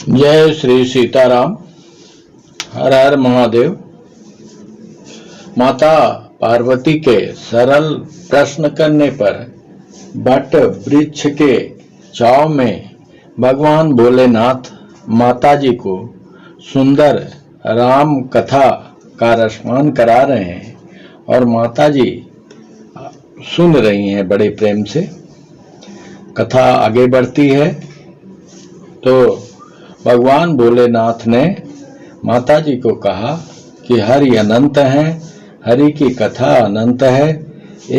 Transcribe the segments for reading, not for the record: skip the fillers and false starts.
जय श्री सीताराम। हर हर महादेव। माता पार्वती के सरल प्रश्न करने पर बट वृक्ष के छांव में भगवान भोलेनाथ माता जी को सुंदर राम कथा का रसपान करा रहे हैं और माता जी सुन रही हैं बड़े प्रेम से। कथा आगे बढ़ती है तो भगवान भोलेनाथ ने माता जी को कहा कि हरि अनंत है, हरि की कथा अनंत है।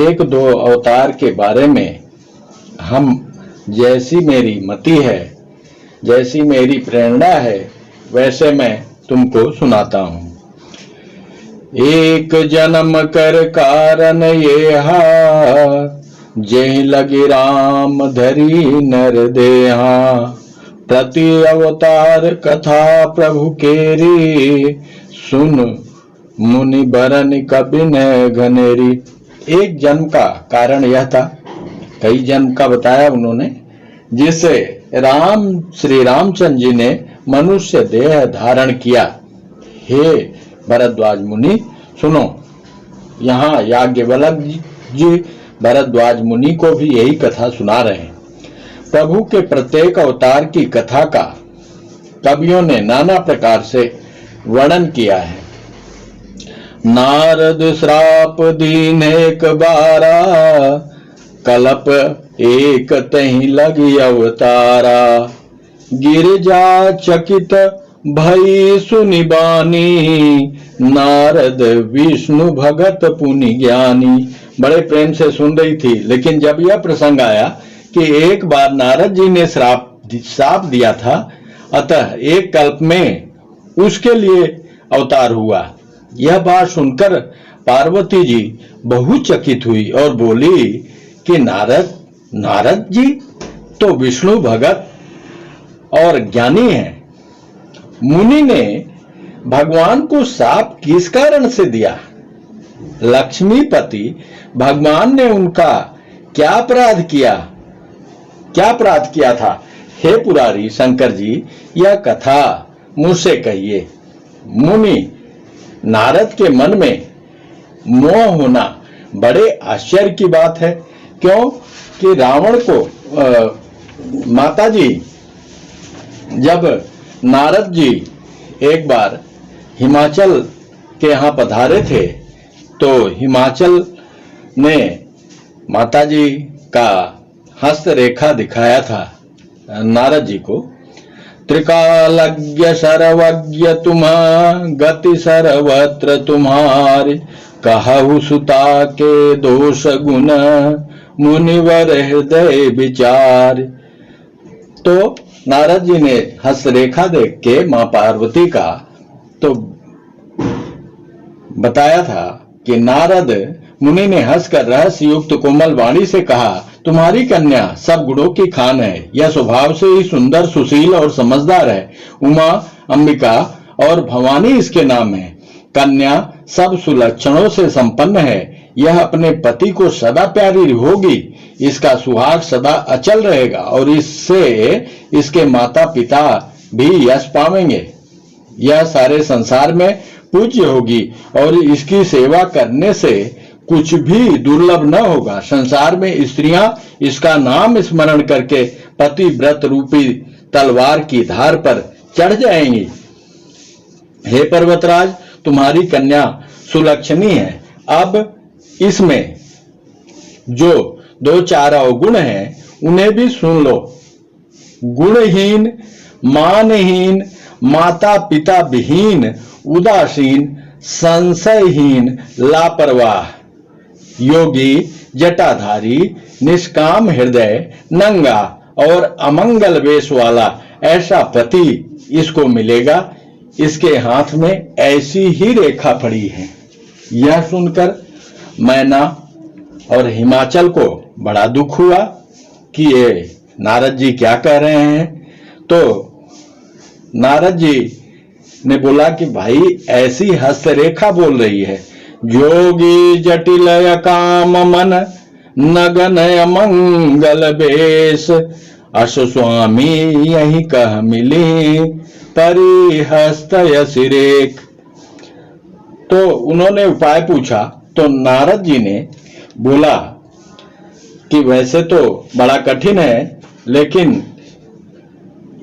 एक दो अवतार के बारे में हम जैसी मेरी मति है, जैसी मेरी प्रेरणा है, वैसे मैं तुमको सुनाता हूँ। एक जन्म कर कारण ये हा, जेहि लगी राम धरी नर देहा। प्रति अवतार कथा प्रभु केरी, सुन मुनि बरन कबिन घनेरी। एक जन्म का कारण यह था, कई जन्म का बताया उन्होंने, जिससे श्री रामचंद्र जी ने मनुष्य देह धारण किया। हे भरद्वाज मुनि सुनो। यहाँ याज्ञवल्क्य जी भरद्वाज मुनि को भी यही कथा सुना रहे हैं। प्रभु के प्रत्येक अवतार की कथा का कवियों ने नाना प्रकार से वर्णन किया है। नारद श्राप दीन एक बारा, कल्प एक तहि लगी अवतारा। गिरिजा चकित भई सुनि बानी, नारद विष्णु भगत पुनि ज्ञानी। बड़े प्रेम से सुन रही थी, लेकिन जब यह प्रसंग आया कि एक बार नारद जी ने श्राप दिया था, अतः एक कल्प में उसके लिए अवतार हुआ। यह बात सुनकर पार्वती जी बहुत चकित हुई और बोली कि नारद जी तो विष्णु भगत और ज्ञानी हैं। मुनि ने भगवान को शाप किस कारण से दिया? लक्ष्मीपति भगवान ने उनका क्या अपराध किया था? हे पुरारी शंकर जी, यह कथा मुझसे कहिए। मुनि, नारद के मन में मोह होना बड़े आश्चर्य की बात है। क्यों कि रावण को माता जी, जब नारद जी एक बार हिमाचल के यहाँ पधारे थे तो हिमाचल ने माता जी का हस्त रेखा दिखाया था नारद जी को। त्रिकालज्ञ सर्वज्ञ तुम्हा, गति सर्वत्र तुम्हारी। कहु सुता के दोष गुण, मुनिवर हृदय विचार। तो नारद जी ने हस्त रेखा देख के मां पार्वती का तो बताया था कि नारद मुनि ने हंसकर रहस्य युक्त कोमल वाणी से कहा, तुम्हारी कन्या सब गुणों की खान है। यह स्वभाव से ही सुंदर, सुशील और समझदार है। उमा, अंबिका और भवानी इसके नाम है। कन्या सब सुलक्षणों से संपन्न है। यह अपने पति को सदा प्यारी होगी। इसका सुहाग सदा अचल रहेगा और इससे इसके माता पिता भी यश पावेंगे। यह सारे संसार में पूज्य होगी और इसकी सेवा करने से कुछ भी दुर्लभ न होगा। संसार में स्त्रियां इसका नाम स्मरण करके पतिव्रत रूपी तलवार की धार पर चढ़ जाएंगी। हे पर्वतराज, तुम्हारी कन्या सुलक्षणी है। अब इसमें जो दो चार अवगुण हैं उन्हें भी सुन लो। गुणहीन, मानहीन, माता पिता विहीन, उदासीन, संशयहीन, लापरवाह, योगी, जटाधारी, निष्काम हृदय, नंगा और अमंगल वेश वाला ऐसा पति इसको मिलेगा। इसके हाथ में ऐसी ही रेखा पड़ी है। यह सुनकर मैना और हिमाचल को बड़ा दुख हुआ कि ये नारद जी क्या कह रहे हैं। तो नारद जी ने बोला कि भाई ऐसी हस्तरेखा बोल रही है। जोगी जटिल काम मन, नगन अमंगल बेश, अश स्वामी यही कह मिली परिहस्तय सिरेक। तो उन्होंने उपाय पूछा तो नारद जी ने बोला कि वैसे तो बड़ा कठिन है, लेकिन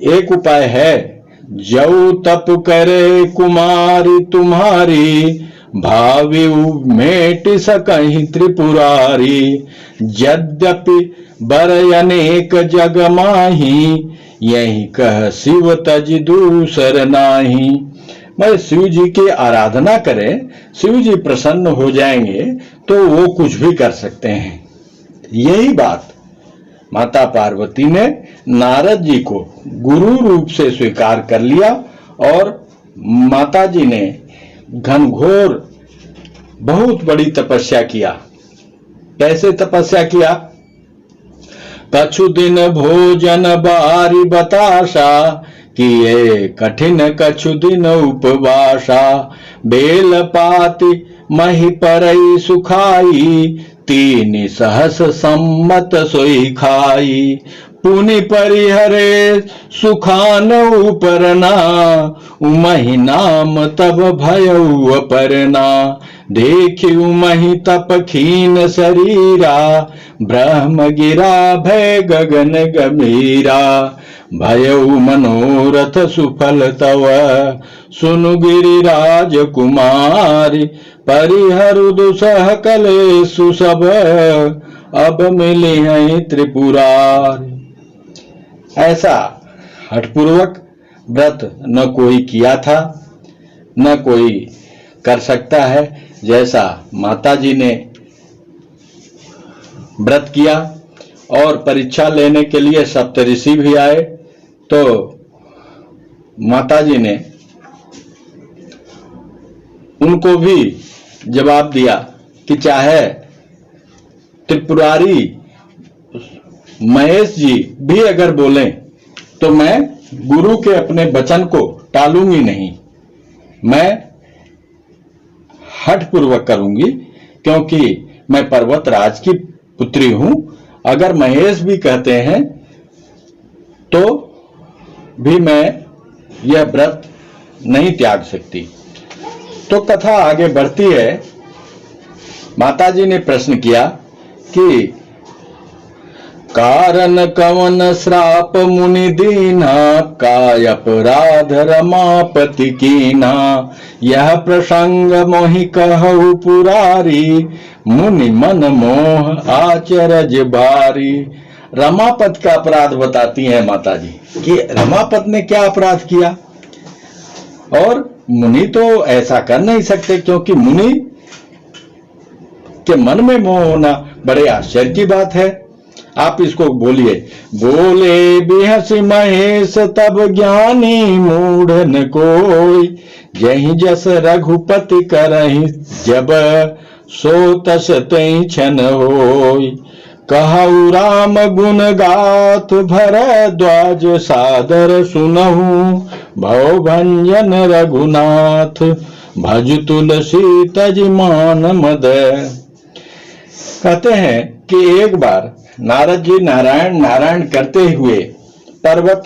एक उपाय है। जऊ तप करे कुमारी तुम्हारी, भावी मेट सकहीं त्रिपुरारी। यद्यपि बर अनेक जग माही, यही कह शिव तज दूसर नाही। मैं शिव जी की आराधना करें, शिव जी प्रसन्न हो जाएंगे तो वो कुछ भी कर सकते हैं। यही बात माता पार्वती ने नारद जी को गुरु रूप से स्वीकार कर लिया और माता जी ने घनघोर बहुत बड़ी तपस्या किया। कैसे तपस्या किया? कछु दिन भोजन बारी बताशा, किए कठिन कछु दिन उपवासा। बेल पाति मही परई सुखाई, तीन सहस सम्मत सोई खाई। पुनि परिहरे सुखान उपरना, उमहि नाम तब भयउ अपरना। देखि उमहि तप खीन शरीरा, ब्रह्म गिरा भय गगन गंभीरा। भयउ मनोरथ सुफल तव, सुनु गिरिराज कुमारी। परिहरु दुसह कलेसु सब, अब मिली हैं त्रिपुरारी। ऐसा हठपूर्वक व्रत न कोई किया था, न कोई कर सकता है जैसा माता जी ने व्रत किया। और परीक्षा लेने के लिए सप्तऋषि भी आए तो माता जी ने उनको भी जवाब दिया कि चाहे त्रिपुरारी महेश जी भी अगर बोलें तो मैं गुरु के अपने वचन को टालूंगी नहीं, मैं हठ पूर्वक करूंगी, क्योंकि मैं पर्वत राज की पुत्री हूं। अगर महेश भी कहते हैं तो भी मैं यह व्रत नहीं त्याग सकती। तो कथा आगे बढ़ती है। माता जी ने प्रश्न किया कि कारण कवन श्राप मुनि दीना, काय अपराध रमापति कीना। यह प्रसंग मोहि कहु पुरारी, मुनि मन मोह आचरज बारी। रमापत का अपराध बताती हैं माता जी कि रमापत ने क्या अपराध किया। और मुनि तो ऐसा कर नहीं सकते, क्योंकि मुनि के मन में मोह होना बड़े आश्चर्य की बात है। आप इसको बोलिए। बोले बिहसि महेश तब ज्ञानी मूढ़ न कोई, जहि जस रघुपति करहि जब, सो तस तहि छन होई। कहु राम गुण गाथ भरद्वाज, सादर सुनहु भव भंजन रघुनाथ। भज तुलसी तज मान मद। कहते हैं कि एक बार नारद जी नारायण नारायण करते हुए पर्वत,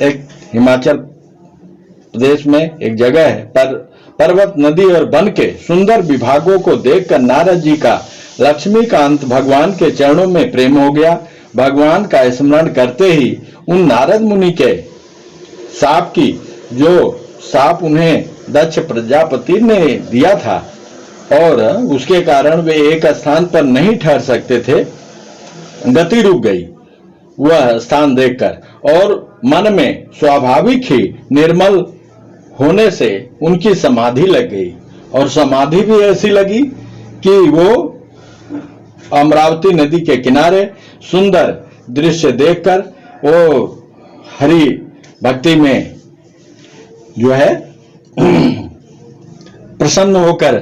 एक हिमाचल प्रदेश में एक जगह है, पर पर्वत, नदी और वन के सुंदर विभागों को देखकर नारद जी का लक्ष्मीकांत भगवान के चरणों में प्रेम हो गया। भगवान का स्मरण करते ही उन नारद मुनि के साप की, जो साप उन्हें दक्ष प्रजापति ने दिया था और उसके कारण वे एक स्थान पर नहीं ठहर सकते थे, गति रुक गई वह स्थान देखकर। और मन में स्वाभाविक ही निर्मल होने से उनकी समाधि लग गई। और समाधि भी ऐसी लगी कि वो अमरावती नदी के किनारे सुंदर दृश्य देखकर वो हरि भक्ति में जो है प्रसन्न होकर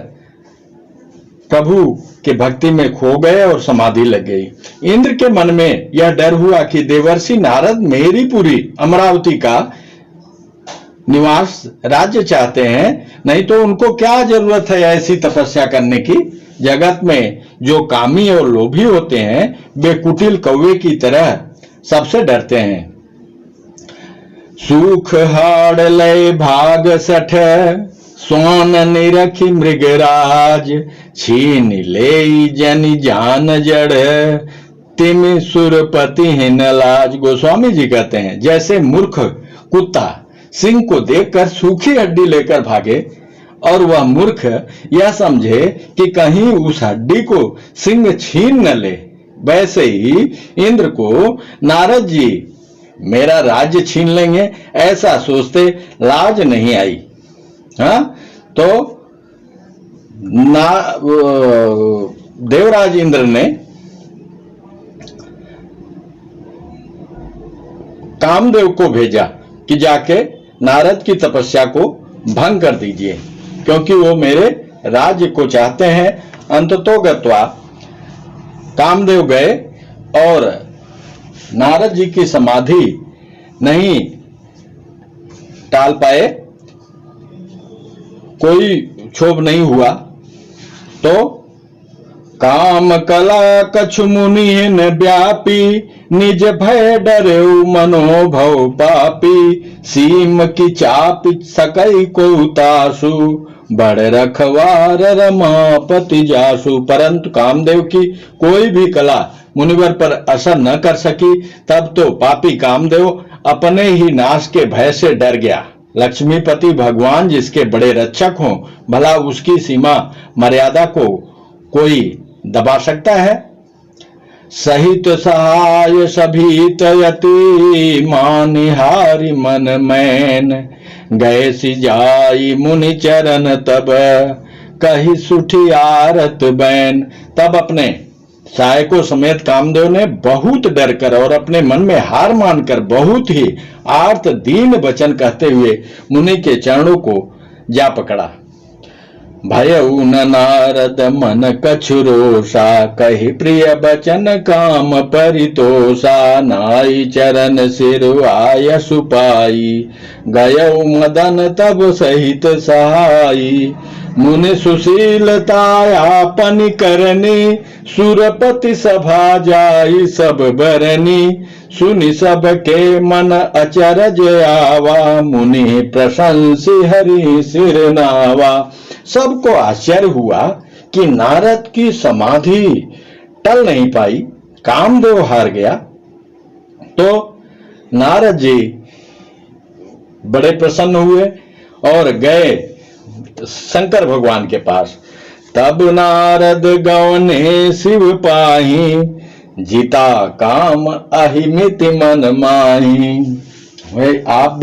प्रभु के भक्ति में खो गए और समाधि लग गई। इंद्र के मन में यह डर हुआ कि देवर्षि नारद मेरीपुरी अमरावती का निवास राज्य चाहते हैं, नहीं तो उनको क्या जरूरत है ऐसी तपस्या करने की। जगत में जो कामी और लोभी होते हैं वे कुटिल कौवे की तरह सबसे डरते हैं। सूख हाड़ लय भाग सठ, सोन निरखी मृगराज, छीन ले जन जान जड़, तिम सुरपति हिन लाज। गोस्वामी जी कहते हैं जैसे मूर्ख कुत्ता सिंह को देखकर सूखी हड्डी लेकर भागे और वह मूर्ख यह समझे कि कहीं उस हड्डी को सिंह छीन न ले, वैसे ही इंद्र को नारद जी मेरा राज्य छीन लेंगे ऐसा सोचते लाज नहीं आई। हाँ, तो देवराज इंद्र ने कामदेव को भेजा कि जाके नारद की तपस्या को भंग कर दीजिए, क्योंकि वो मेरे राज्य को चाहते हैं। अंततोगत्वा कामदेव गए और नारद जी की समाधि नहीं टाल पाए, कोई क्षोभ नहीं हुआ। तो काम कला कछु मुनिन व्यापी, निज भय डरे मनोभव पापी, सीम की चाप सकई को तासु, बड़ रखवार रमापति जासु। परंतु कामदेव की कोई भी कला मुनिवर पर असर न कर सकी। तब तो पापी कामदेव अपने ही नाश के भय से डर गया। लक्ष्मीपति भगवान जिसके बड़े रक्षक हों, भला उसकी सीमा मर्यादा को कोई दबा सकता है। सहित सहाय सभीत यति, मानिहारि मन मैन, गए सिजाई मुनि चरण तब, कही सुठी आरत बैन। तब अपने सहायकों समेत कामदेव ने बहुत डर कर और अपने मन में हार मानकर बहुत ही आर्त दीन वचन कहते हुए मुनि के चरणों को जा पकड़ा। भयउ न नारद मन कछु रोषा, कहि प्रिय बचन काम परितोषा, नाई चरण सिर आय सुपाई, गयउ मदन तब सहित सहाई। मुनि सुशीलता आपन करनी, सुरपति सभा जाई सब बरनी, सुनि सब के मन अचरज आवा, मुनि प्रशंसी हरि सिर नावा। सबको आश्चर्य हुआ कि नारद की समाधि टल नहीं पाई, कामदेव हार गया। तो नारद जी बड़े प्रसन्न हुए और गए शंकर भगवान के पास। तब नारद गवने शिव पाही, जीता काम अहिमित मन माही। आप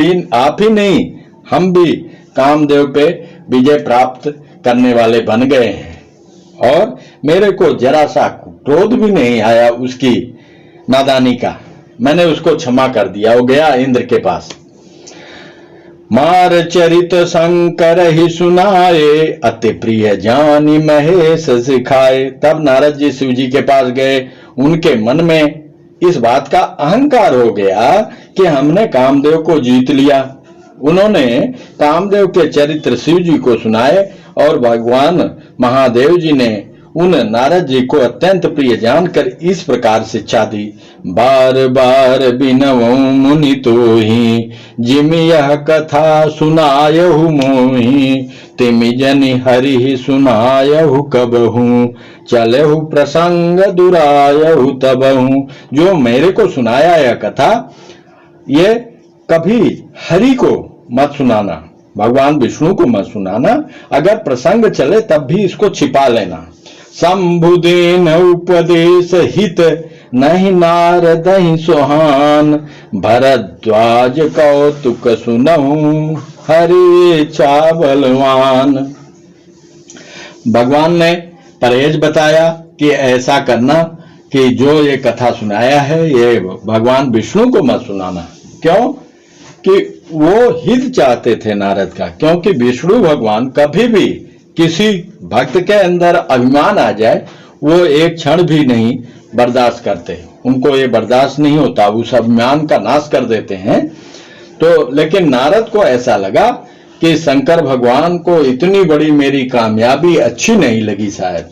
ही नहीं, हम भी कामदेव पे विजय प्राप्त करने वाले बन गए हैं और मेरे को जरा सा क्रोध भी नहीं आया उसकी नादानी का। मैंने उसको क्षमा कर दिया। वो गया इंद्र के पास। मार चरित शंकर ही सुनाए, अति प्रिय जानी महेश सिखाए। तब नारद जी शिव जी के पास गए। उनके मन में इस बात का अहंकार हो गया कि हमने कामदेव को जीत लिया। उन्होंने कामदेव के चरित्र शिव जी को सुनाए और भगवान महादेव जी ने उन नारद जी को अत्यंत प्रिय जानकर इस प्रकार शिक्षा दी। बार बार बिनवऊं मुनि तोहि, जिम यह कथा सुनायहु मोहि, तिमि जनि हरि सुनायहु कबहु, चलहु प्रसंग दुरायहु तबहु। जो मेरे को सुनाया यह कथा, ये कभी हरि को मत सुनाना, भगवान विष्णु को मत सुनाना। अगर प्रसंग चले तब भी इसको छिपा लेना। शंभुदेन उपदेश हित, नहीं नारद ही सुहान, भरद्वाज कौतुक सुनहु, हरि चावलवान। भगवान ने परहेज बताया कि ऐसा करना कि जो ये कथा सुनाया है ये भगवान विष्णु को मत सुनाना। क्यों? कि वो हित चाहते थे नारद का, क्योंकि विष्णु भगवान कभी भी किसी भक्त के अंदर अभिमान आ जाए वो एक क्षण भी नहीं बर्दाश्त करते। उनको ये बर्दाश्त नहीं होता, उस अभिमान का नाश कर देते हैं। तो लेकिन नारद को ऐसा लगा कि शंकर भगवान को इतनी बड़ी मेरी कामयाबी अच्छी नहीं लगी शायद।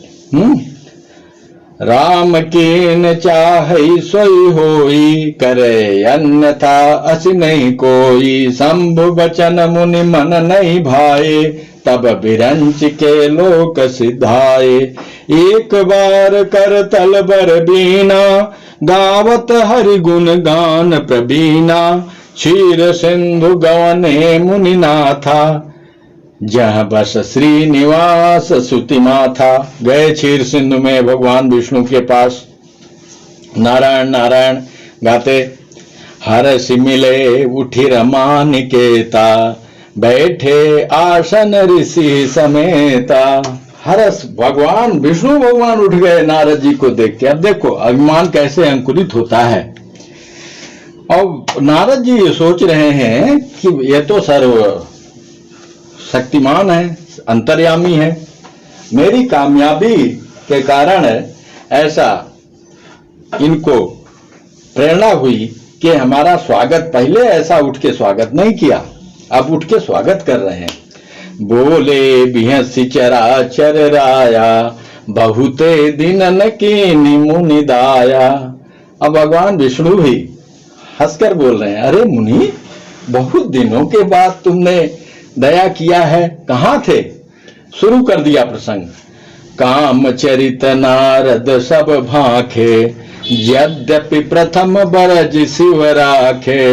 राम कीन चाहै सोई होई, करे अन्यथा अस नहीं कोई। शंभु बचन मुनि मन नहीं भाए, तब बिरंच के लोक सिधाए। एक बार कर तल बर बीना, गावत हरि गुण गान प्रवीणा। क्षीर सिंधु गवने मुनि नाथा, जह बस श्रीनिवास सुतिनाथा। गए क्षीर सिंधु में भगवान विष्णु के पास, नारायण नारायण गाते। हरस मिले उठी रमा निकेता, बैठे आसन ऋषि समेता। हरस भगवान विष्णु भगवान उठ गए नारद जी को देख के। अब देखो अभिमान कैसे अंकुरित होता है। और नारद जी ये सोच रहे हैं कि ये तो सर्व शक्तिमान है, अंतर्यामी है, मेरी कामयाबी के कारण ऐसा इनको प्रेरणा हुई कि हमारा स्वागत, पहले ऐसा उठ के स्वागत नहीं किया, अब उठ के स्वागत कर रहे हैं। बोले बिहसी चराचर राया, बहुते दिनन कीनि मुनि दाया। अब भगवान विष्णु भी हंसकर बोल रहे हैं, अरे मुनि, बहुत दिनों के बाद तुमने दया किया है, कहां थे? शुरू कर दिया प्रसंग। काम चरित नारद सब भाखे, यद्यपि प्रथम बरज शिव राखे।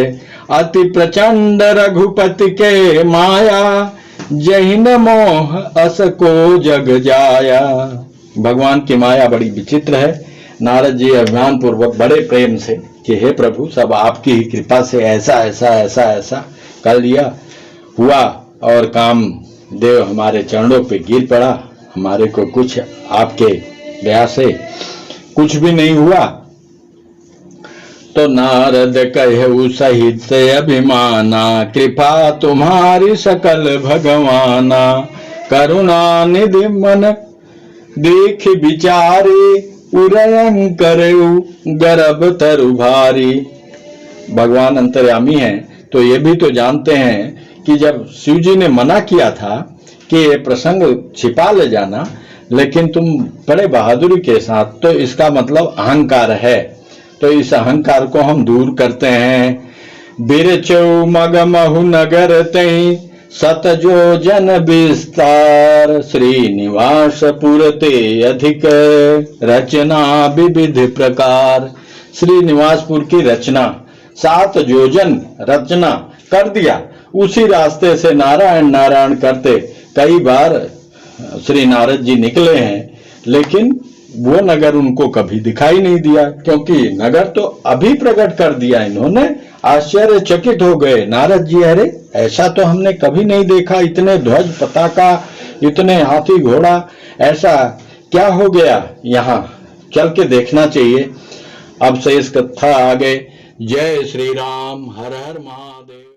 अति प्रचंड रघुपति के माया, जहिन मोह अस को जग जाया। भगवान की माया बड़ी विचित्र है। नारद जी अभिमान पूर्वक बड़े प्रेम से कि हे प्रभु, सब आपकी ही कृपा से ऐसा ऐसा ऐसा ऐसा कर लिया, हुआ, और काम देव हमारे चरणों पे गिर पड़ा, हमारे को कुछ आपके दया से कुछ भी नहीं हुआ। तो नारद कहु सहित अभिमाना, कृपा तुम्हारी सकल भगवाना। करुणा निधि मन देख विचारे, उरयं करऊ गर्भ तरु भारी। भगवान अंतर्यामी हैं, तो ये भी तो जानते हैं कि जब शिव जी ने मना किया था कि ये प्रसंग छिपा ले जाना, लेकिन तुम बड़े बहादुरी के साथ, तो इसका मतलब अहंकार है। तो इस अहंकार को हम दूर करते हैं। बिरचौ मगमहु नगर तई, सत जो जन विस्तार। श्रीनिवास पुरते अधिक, रचना विविध प्रकार। श्रीनिवासपुर की रचना 7 योजन रचना कर दिया। उसी रास्ते से नारायण नारायण करते कई बार श्री नारद जी निकले हैं, लेकिन वो नगर उनको कभी दिखाई नहीं दिया, क्योंकि नगर तो अभी प्रकट कर दिया इन्होंने। आश्चर्यचकित हो गए नारद जी, अरे ऐसा तो हमने कभी नहीं देखा, इतने ध्वज पताका, इतने हाथी घोड़ा, ऐसा क्या हो गया, यहाँ चल के देखना चाहिए। अब शेष कथा आगे। जय श्री राम, हर हर महादेव।